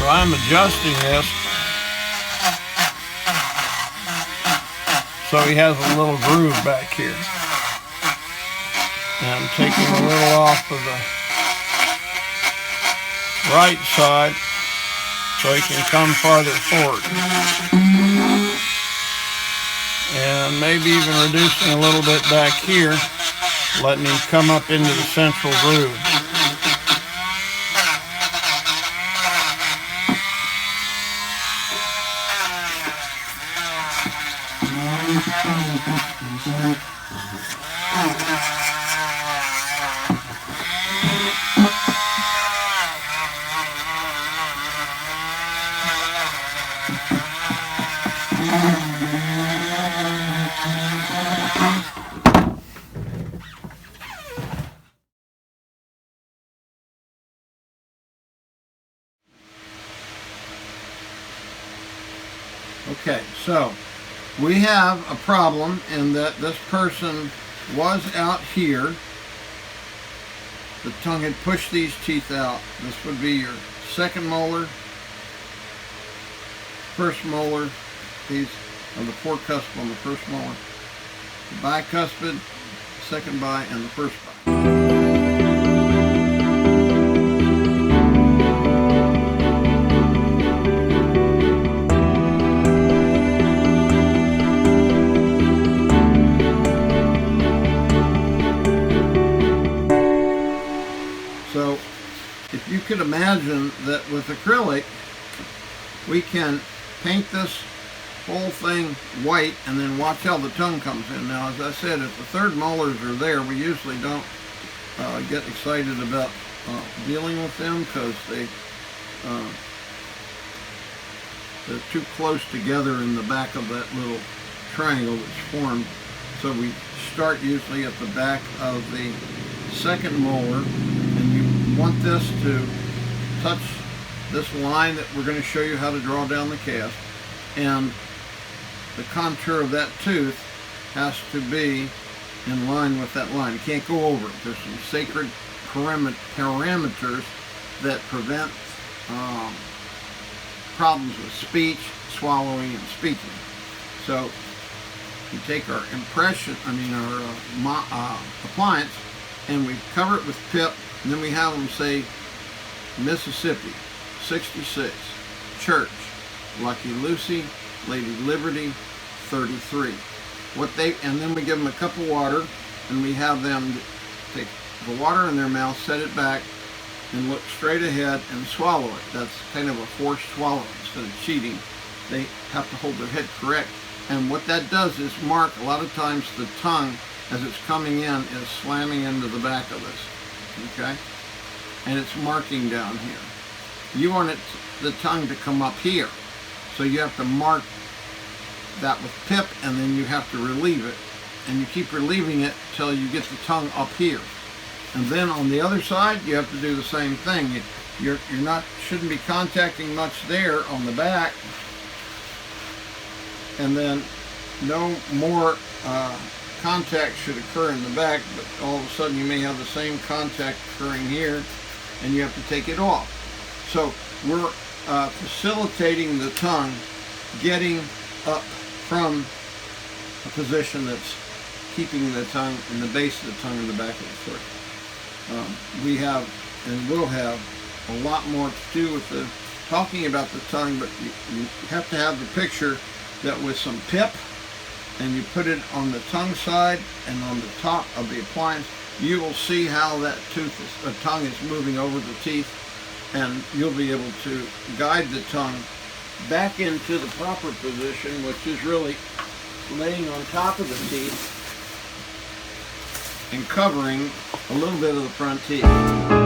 I'm adjusting this so he has a little groove back here. And I'm taking a little off of the right side so he can come farther forward. And maybe even reducing a little bit back here, letting him come up into the central groove. Okay, so we have a problem in that this person was out here. The tongue had pushed these teeth out. This would be your second molar, first molar. These are the forecuspid on the first molar. The bicuspid, second bi, and the first bi. So if you could imagine that with acrylic, we can paint this whole thing white and then watch how the tongue comes in. Now, as I said, if the third molars are there, we usually don't get excited about dealing with them because they're too close together in the back of that little triangle that's formed. So we start usually at the back of the second molar, and you want this to touch this line that we're going to show you how to draw down the cast, and the contour of that tooth has to be in line with that line. You can't go over it. There's some sacred parameters that prevent problems with speech, swallowing, and speaking. So we take our appliance, and we cover it with PIP, and then we have them say Mississippi, 66, Church, Lucky Lucy, Lady Liberty, 33. And then we give them a cup of water, and we have them take the water in their mouth, set it back, and look straight ahead and swallow it. That's kind of a forced swallow instead of cheating. They have to hold their head correct. And what that does is mark, a lot of times the tongue, as it's coming in, is slamming into the back of this, okay? And it's marking down here. You want the tongue to come up here. So you have to mark that with PIP, and then you have to relieve it. And you keep relieving it till you get the tongue up here. And then on the other side, you have to do the same thing. Shouldn't be contacting much there on the back. And then no more contact should occur in the back, but all of a sudden you may have the same contact occurring here, and you have to take it off. So we're facilitating the tongue getting up from a position that's keeping the tongue in the base of the tongue in the back of the throat. We have and will have a lot more to do with the talking about the tongue, but you have to have the picture that with some PIP, and you put it on the tongue side and on the top of the appliance, you will see how that tongue is moving over the teeth, and you'll be able to guide the tongue back into the proper position, which is really laying on top of the teeth and covering a little bit of the front teeth.